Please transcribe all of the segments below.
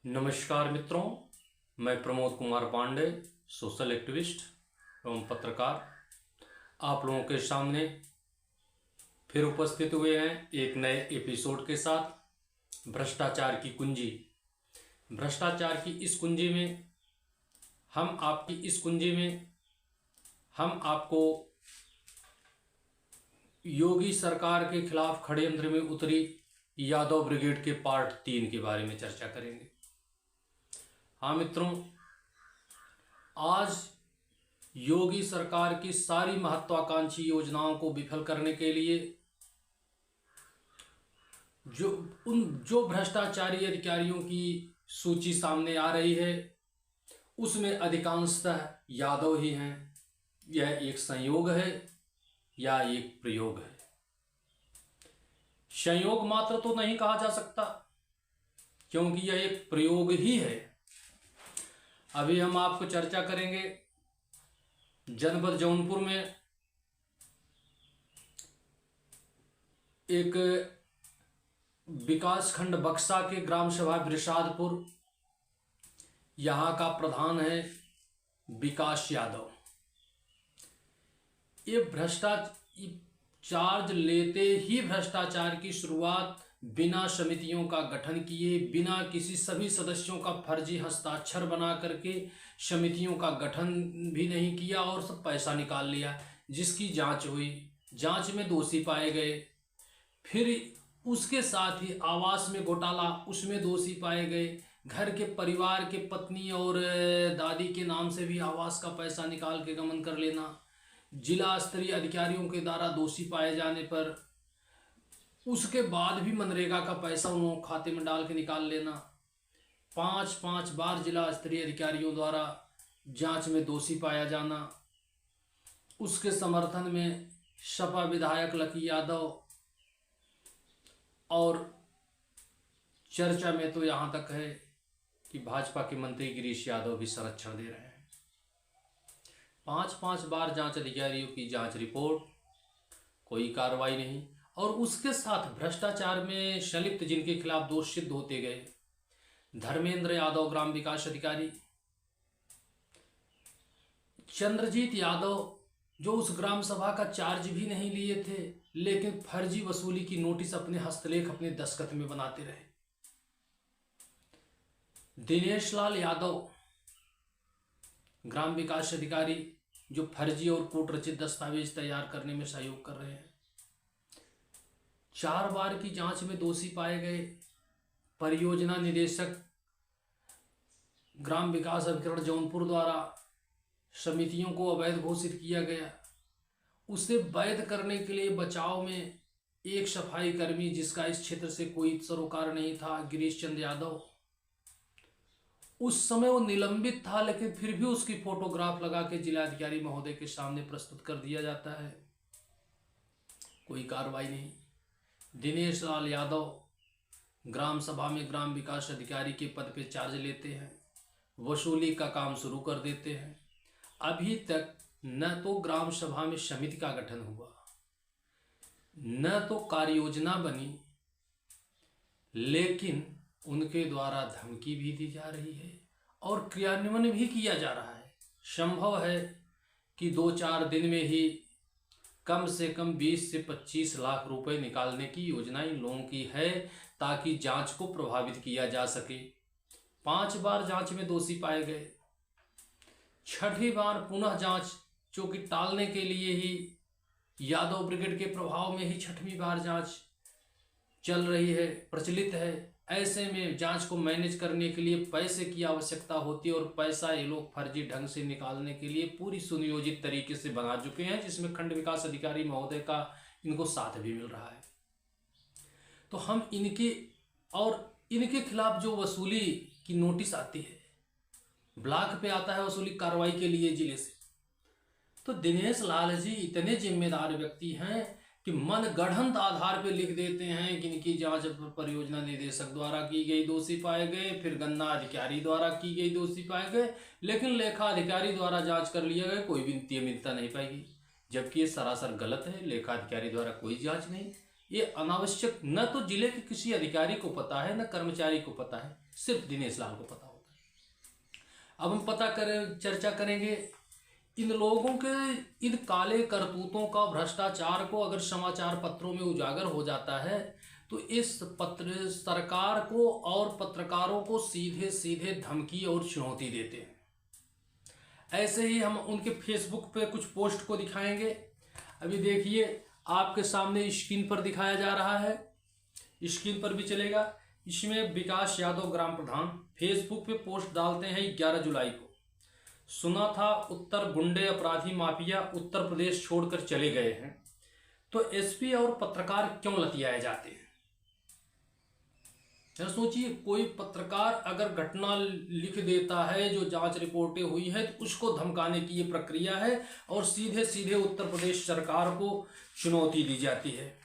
नमस्कार मित्रों, मैं प्रमोद कुमार पांडे, सोशल एक्टिविस्ट एवं पत्रकार आप लोगों के सामने फिर उपस्थित हुए हैं एक नए एपिसोड के साथ। भ्रष्टाचार की कुंजी। भ्रष्टाचार की इस कुंजी में हम आपको योगी सरकार के खिलाफ षड्यंत्र में उतरी यादव ब्रिगेड के पार्ट 3 के बारे में चर्चा करेंगे। हाँ मित्रों, आज योगी सरकार की सारी महत्वाकांक्षी योजनाओं को विफल करने के लिए जो भ्रष्टाचारी अधिकारियों की सूची सामने आ रही है उसमें अधिकांशतः यादव ही हैं। यह एक संयोग है या एक प्रयोग है। संयोग मात्र तो नहीं कहा जा सकता क्योंकि यह एक प्रयोग ही है। अभी हम आपको चर्चा करेंगे जनपद जौनपुर में एक विकासखंड बक्सा के ग्राम सभा बिरसादपुर, यहाँ का प्रधान है विकास यादव। ये चार्ज लेते ही भ्रष्टाचार की शुरुआत बिना समितियों का गठन किए, बिना किसी सभी सदस्यों का फर्जी हस्ताक्षर बना करके समितियों का गठन भी नहीं किया और सब पैसा निकाल लिया, जिसकी जांच हुई, जांच में दोषी पाए गए। फिर उसके साथ ही आवास में घोटाला, उसमें दोषी पाए गए। घर के परिवार के पत्नी और दादी के नाम से भी आवास का पैसा निकाल के गमन कर लेना, जिला स्तरीय अधिकारियों के द्वारा दोषी पाए जाने पर उसके बाद भी मनरेगा का पैसा उन्होंने खाते में डाल के निकाल लेना, 5 बार जिला स्तरीय अधिकारियों द्वारा जांच में दोषी पाया जाना। उसके समर्थन में सपा विधायक लकी यादव और चर्चा में तो यहाँ तक है कि भाजपा के मंत्री गिरीश यादव भी संरक्षण दे रहे हैं। 5 बार जांच अधिकारियों की जांच रिपोर्ट, कोई कार्रवाई नहीं। और उसके साथ भ्रष्टाचार में संलिप्त जिनके खिलाफ दोष सिद्ध होते गए, धर्मेंद्र यादव ग्राम विकास अधिकारी, चंद्रजीत यादव जो उस ग्राम सभा का चार्ज भी नहीं लिए थे लेकिन फर्जी वसूली की नोटिस अपने हस्तलेख अपने दस्तखत में बनाते रहे, दिनेश लाल यादव ग्राम विकास अधिकारी जो फर्जी और कूट रचित दस्तावेज तैयार करने में सहयोग कर रहे हैं, 4 बार की जांच में दोषी पाए गए परियोजना निदेशक ग्राम विकास अभिकरण जौनपुर द्वारा समितियों को अवैध घोषित किया गया। उसे वैध करने के लिए बचाव में एक सफाई कर्मी जिसका इस क्षेत्र से कोई सरोकार नहीं था, गिरीश चंद्र यादव, उस समय वो निलंबित था लेकिन फिर भी उसकी फोटोग्राफ लगा के जिलाधिकारी महोदय के सामने प्रस्तुत कर दिया जाता है, कोई कार्रवाई नहीं। दिनेश लाल यादव ग्राम सभा में ग्राम विकास अधिकारी के पद पे चार्ज लेते हैं, वसूली का काम शुरू कर देते हैं। अभी तक न तो ग्राम सभा में समिति का गठन हुआ, न तो कार्य योजना बनी, लेकिन उनके द्वारा धमकी भी दी जा रही है और क्रियान्वयन भी किया जा रहा है। संभव है कि 2-4 दिन में ही कम से कम 20 से 25 लाख रुपए निकालने की योजना इन लोगों की है ताकि जांच को प्रभावित किया जा सके। 5 बार जांच में दोषी पाए गए, 6ठी बार पुनः जांच जो कि टालने के लिए ही यादव ब्रिगेड के प्रभाव में ही 6वीं बार जांच चल रही है, प्रचलित है। ऐसे में जांच को मैनेज करने के लिए पैसे की आवश्यकता होती है और पैसा ये लोग फर्जी ढंग से निकालने के लिए पूरी सुनियोजित तरीके से बना चुके हैं, जिसमें खंड विकास अधिकारी महोदय का इनको साथ भी मिल रहा है। तो हम इनके खिलाफ जो वसूली की नोटिस आती है, ब्लॉक पे आता है वसूली कार्रवाई के लिए जिले से, तो दिनेश लाल जी इतने जिम्मेदार व्यक्ति हैं कि मनगढ़ंत आधार पर लिख देते हैं कि इनकी जांच परियोजना निदेशक द्वारा की गई दोषी पाए गए, फिर गन्ना अधिकारी द्वारा की गई दोषी पाए गए, लेकिन लेखा अधिकारी द्वारा जांच कर लिया गया, कोई भी नियमितता नहीं पाएगी, जबकि ये सरासर गलत है। लेखा अधिकारी द्वारा कोई जांच नहीं, ये अनावश्यक न तो जिले के किसी अधिकारी को पता है न कर्मचारी को पता है, सिर्फ दिनेश लाल को पता होता है। अब हम चर्चा करेंगे इन लोगों के इन काले करतूतों का, भ्रष्टाचार को अगर समाचार पत्रों में उजागर हो जाता है तो इस सरकार को और पत्रकारों को सीधे सीधे धमकी और चुनौती देते हैं। ऐसे ही हम उनके फेसबुक पे कुछ पोस्ट को दिखाएंगे। अभी देखिए आपके सामने स्क्रीन पर दिखाया जा रहा है, स्क्रीन पर भी चलेगा। इसमें विकास यादव ग्राम प्रधान फेसबुक पे पोस्ट डालते हैं 11 जुलाई को। सुना था उत्तर गुंडे अपराधी माफिया उत्तर प्रदेश छोड़कर चले गए हैं, तो एसपी और पत्रकार क्यों लतियाए जाते हैं। सोचिए, कोई पत्रकार अगर घटना लिख देता है जो जांच रिपोर्टें हुई है तो उसको धमकाने की ये प्रक्रिया है और सीधे सीधे उत्तर प्रदेश सरकार को चुनौती दी जाती है।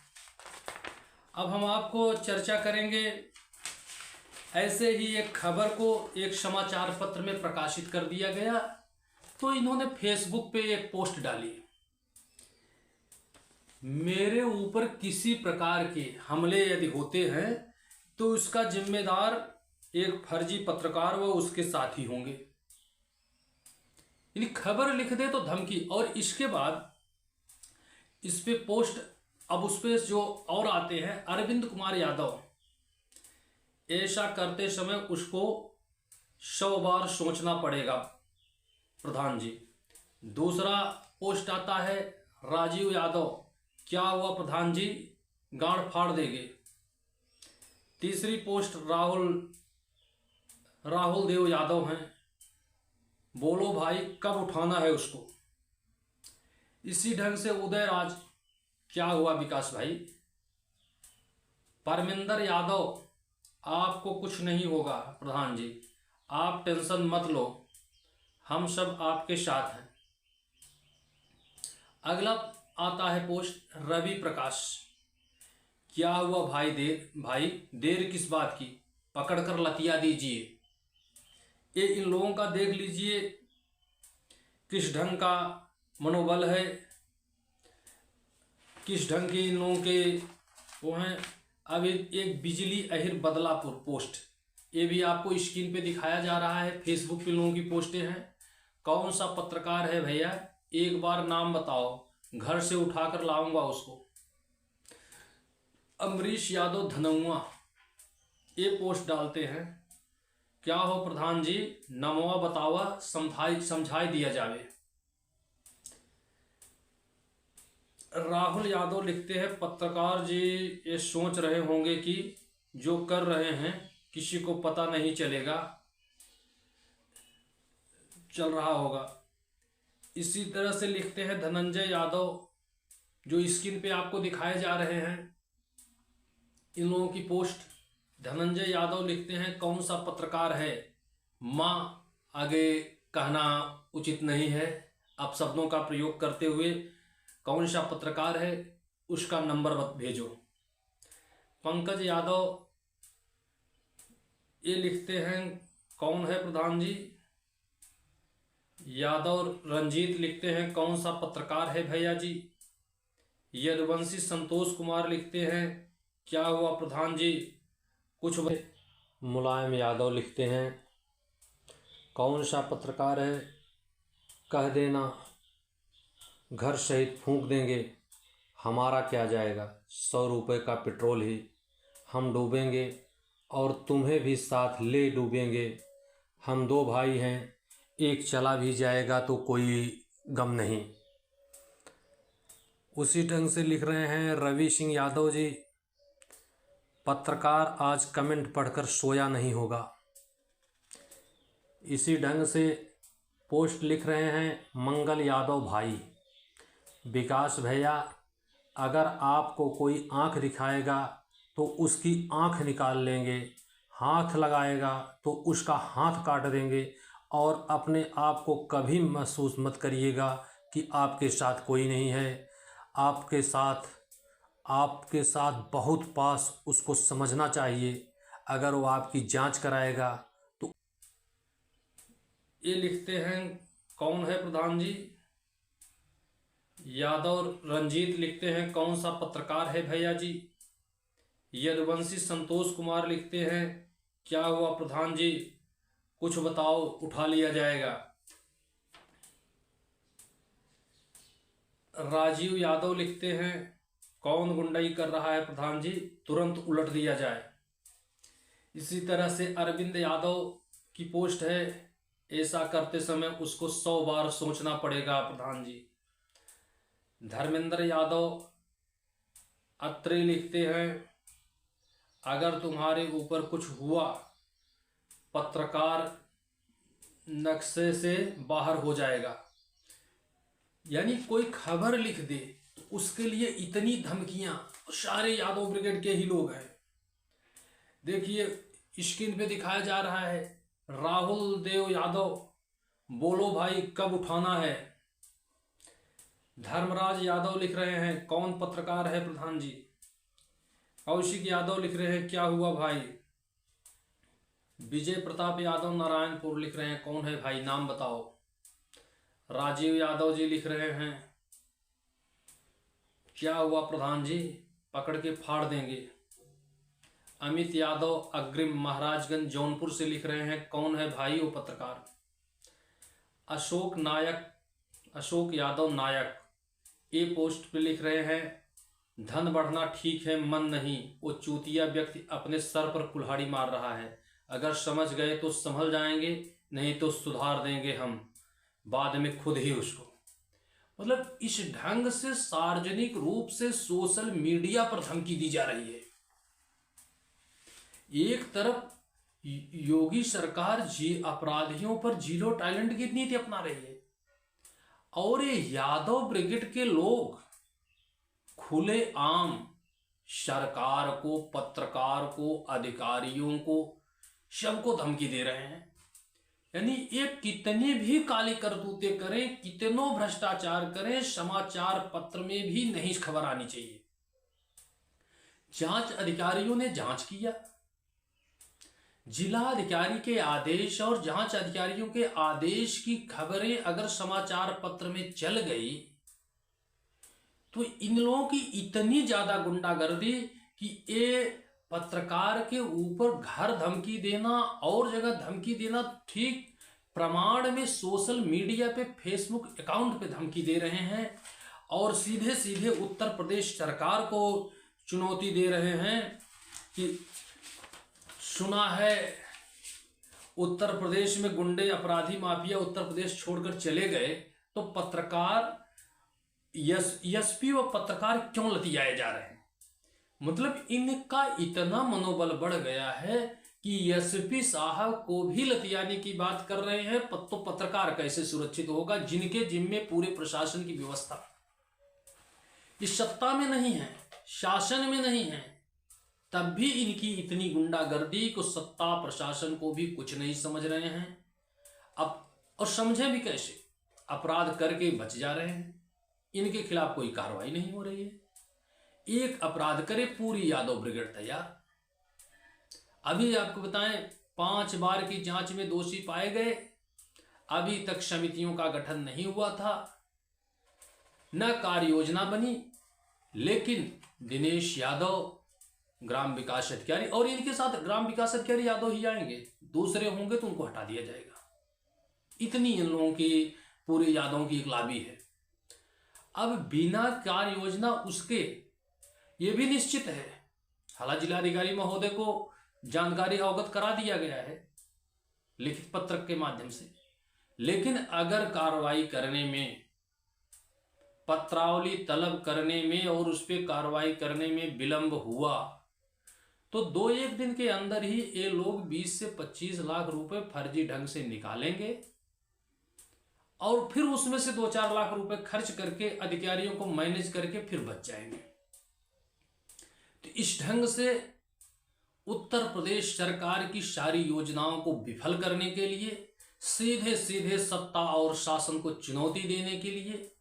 अब हम आपको चर्चा करेंगे, ऐसे ही एक खबर को एक समाचार पत्र में प्रकाशित कर दिया गया, तो इन्होंने फेसबुक पे एक पोस्ट डाली, मेरे ऊपर किसी प्रकार के हमले यदि होते हैं तो उसका जिम्मेदार एक फर्जी पत्रकार व उसके साथी होंगे। यदि खबर लिख दे तो धमकी। और इसके बाद इस पे पोस्ट, अब उस पे जो और आते हैं, अरविंद कुमार यादव, ऐसा करते समय उसको 100 बार सोचना पड़ेगा प्रधान जी। दूसरा पोस्ट आता है राजीव यादव, क्या हुआ प्रधान जी, गांड फाड़ देंगे। तीसरी पोस्ट राहुल देव यादव हैं, बोलो भाई कब उठाना है उसको। इसी ढंग से उदय राज, क्या हुआ विकास भाई। परमिंदर यादव, आपको कुछ नहीं होगा प्रधान जी, आप टेंशन मत लो, हम सब आपके साथ हैं। अगला आता है पोस्ट रवि प्रकाश, क्या हुआ भाई देर किस बात की, पकड़कर लतिया दीजिए। ये इन लोगों का देख लीजिए किस ढंग का मनोबल है, किस ढंग के इन लोगों के वो हैं। अब एक बिजली अहिर बदलापुर पोस्ट, ये भी आपको स्क्रीन पे दिखाया जा रहा है, फेसबुक पे लोगों की पोस्टें हैं। कौन सा पत्रकार है भैया, एक बार नाम बताओ, घर से उठाकर लाऊंगा उसको। अमरीश यादव धनौआ, ये पोस्ट डालते हैं, क्या हो प्रधान जी, नमवा बतावा, समझाई दिया जावे। राहुल यादव लिखते हैं, पत्रकार जी ये सोच रहे होंगे कि जो कर रहे हैं किसी को पता नहीं चल रहा होगा। इसी तरह से लिखते हैं धनंजय यादव, जो स्क्रीन पे आपको दिखाए जा रहे हैं इन लोगों की पोस्ट। धनंजय यादव लिखते हैं, कौन सा पत्रकार है, माँ आगे कहना उचित नहीं है, आप शब्दों का प्रयोग करते हुए कौन सा पत्रकार है उसका नंबर भेजो। पंकज यादव ये लिखते हैं, कौन है प्रधान जी। यादव रंजीत लिखते हैं, कौन सा पत्रकार है भैया जी। यदुवंशी संतोष कुमार लिखते हैं, क्या हुआ प्रधान जी कुछ। मुलायम यादव लिखते हैं, कौन सा पत्रकार है, कह देना घर सहित फूंक देंगे, हमारा क्या जाएगा, 100 रुपये का पेट्रोल ही हम डूबेंगे और तुम्हें भी साथ ले डूबेंगे। हम 2 भाई हैं, एक चला भी जाएगा तो कोई गम नहीं। उसी ढंग से लिख रहे हैं रवि सिंह यादव जी, पत्रकार आज कमेंट पढ़कर सोया नहीं होगा। इसी ढंग से पोस्ट लिख रहे हैं मंगल यादव भाई, विकास भैया अगर आपको कोई आँख दिखाएगा तो उसकी आँख निकाल लेंगे, हाथ लगाएगा तो उसका हाथ काट देंगे, और अपने आप को कभी महसूस मत करिएगा कि आपके साथ कोई नहीं है, आपके साथ बहुत पास उसको समझना चाहिए, अगर वो आपकी जांच कराएगा तो। ये लिखते हैं, कौन है प्रधान जी। यादव रंजीत लिखते हैं, कौन सा पत्रकार है भैया जी। यदुवंशी संतोष कुमार लिखते हैं, क्या हुआ प्रधान जी, कुछ बताओ, उठा लिया जाएगा। राजीव यादव लिखते हैं, कौन गुंडाई कर रहा है प्रधान जी, तुरंत उलट दिया जाए। इसी तरह से अरविंद यादव की पोस्ट है, ऐसा करते समय उसको 100 बार सोचना पड़ेगा प्रधान जी। धर्मेंद्र यादव अत्रे लिखते हैं, अगर तुम्हारे ऊपर कुछ हुआ, पत्रकार नक्शे से बाहर हो जाएगा। यानी कोई खबर लिख दे तो उसके लिए इतनी धमकियां, सारे यादव ब्रिगेड के ही लोग हैं। देखिए स्क्रीन पे दिखाया जा रहा है, राहुल देव यादव, बोलो भाई कब उठाना है। धर्मराज यादव लिख रहे हैं, कौन पत्रकार है प्रधान जी। कौशिक यादव लिख रहे हैं, क्या हुआ भाई। विजय प्रताप यादव नारायणपुर लिख रहे हैं, कौन है भाई, नाम बताओ। राजीव यादव जी लिख रहे हैं, क्या हुआ प्रधान जी, पकड़ के फाड़ देंगे। अमित यादव अग्रिम महाराजगंज जौनपुर से लिख रहे हैं, कौन है भाई वो पत्रकार। अशोक यादव नायक ए पोस्ट पे लिख रहे हैं, धन बढ़ना ठीक है, मन नहीं। वो चूतिया व्यक्ति अपने सर पर कुल्हाड़ी मार रहा है, अगर समझ गए तो संभल जाएंगे, नहीं तो सुधार देंगे हम बाद में खुद ही उसको। मतलब इस ढंग से सार्वजनिक रूप से सोशल मीडिया पर धमकी दी जा रही है। एक तरफ योगी सरकार अपराधियों पर जीरो टॉलरेंस की नीति अपना रही है, और ये यादव ब्रिगेड के लोग खुले आम सरकार को, पत्रकार को, अधिकारियों को, सबको धमकी दे रहे हैं। यानी ये कितनी भी काली करतूतें करें, कितनों भ्रष्टाचार करें, समाचार पत्र में भी नहीं खबर आनी चाहिए। जांच अधिकारियों ने जांच किया, जिला अधिकारी के आदेश और जांच अधिकारियों के आदेश की खबरें अगर समाचार पत्र में चल गई तो इन लोगों की इतनी ज्यादा गुंडागर्दी कि ये पत्रकार के ऊपर घर धमकी देना और जगह धमकी देना, ठीक प्रमाण में सोशल मीडिया पे, फेसबुक अकाउंट पे धमकी दे रहे हैं, और सीधे सीधे उत्तर प्रदेश सरकार को चुनौती दे रहे हैं कि सुना है उत्तर प्रदेश में गुंडे, अपराधी, माफिया उत्तर प्रदेश छोड़कर चले गए, तो पत्रकार एसपी व पत्रकार क्यों लतियाए जा रहे हैं। मतलब इनका इतना मनोबल बढ़ गया है कि एसपी साहब को भी लतियाने की बात कर रहे हैं, तो पत्रकार कैसे सुरक्षित होगा, जिनके जिम्मे पूरे प्रशासन की व्यवस्था इस सत्ता में नहीं है, शासन में नहीं है, तब भी इनकी इतनी गुंडागर्दी को सत्ता प्रशासन को भी कुछ नहीं समझ रहे हैं। अब और समझे भी कैसे, अपराध करके बच जा रहे हैं, इनके खिलाफ कोई कार्रवाई नहीं हो रही है। एक अपराध करे पूरी यादव ब्रिगेड तैयार। अभी आपको बताएं, 5 बार की जांच में दोषी पाए गए, अभी तक समितियों का गठन नहीं हुआ था, न कार्य योजना बनी, लेकिन दिनेश यादव ग्राम विकास अधिकारी, और इनके साथ ग्राम विकास अधिकारी यादव ही आएंगे, दूसरे होंगे तो उनको हटा दिया जाएगा। इतनी इन लोगों की, पूरे यादवों की एक लॉबी है। अब बिना कार्य योजना उसके ये भी निश्चित है, हालांकि जिलाधिकारी महोदय को जानकारी अवगत करा दिया गया है लिखित पत्र के माध्यम से, लेकिन अगर कार्रवाई करने में, पत्रावली तलब करने में और उस पर कार्रवाई करने में विलंब हुआ तो 2-1 दिन के अंदर ही ये लोग 20 से 25 लाख रुपए फर्जी ढंग से निकालेंगे, और फिर उसमें से 2-4 लाख रुपए खर्च करके अधिकारियों को मैनेज करके फिर बच जाएंगे। तो इस ढंग से उत्तर प्रदेश सरकार की सारी योजनाओं को विफल करने के लिए, सीधे सीधे सत्ता और शासन को चुनौती देने के लिए,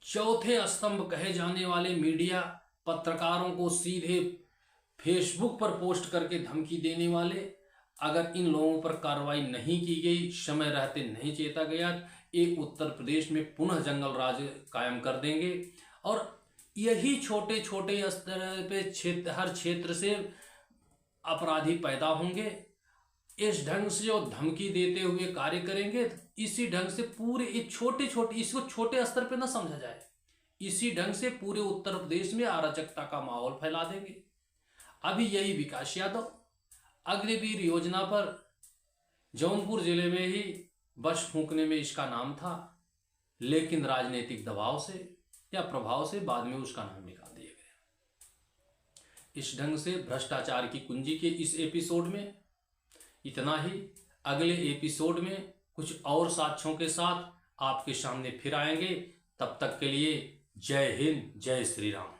चौथे स्तंभ कहे जाने वाले मीडिया, पत्रकारों को सीधे फेसबुक पर पोस्ट करके धमकी देने वाले, अगर इन लोगों पर कार्रवाई नहीं की गई, समय रहते नहीं चेता गया, ये उत्तर प्रदेश में पुनः जंगल राज कायम कर देंगे। और यही छोटे छोटे स्तर पे हर क्षेत्र से अपराधी पैदा होंगे। इस ढंग से जो धमकी देते हुए कार्य करेंगे, इसी ढंग से पूरे ये छोटे छोटे, इसको छोटे स्तर पे ना समझा जाए, इसी ढंग से पूरे उत्तर प्रदेश में अराजकता का माहौल फैला देंगे। अभी यही विकास यादव अग्निवीर योजना पर जौनपुर जिले में ही बस फूंकने में इसका नाम था, लेकिन राजनीतिक दबाव से या प्रभाव से बाद में उसका नाम निकाल दिया गया। इस ढंग से भ्रष्टाचार की कुंजी के इस एपिसोड में इतना ही। अगले एपिसोड में कुछ और साक्ष्यों के साथ आपके सामने फिर आएंगे। तब तक के लिए जय हिंद, जय श्री राम।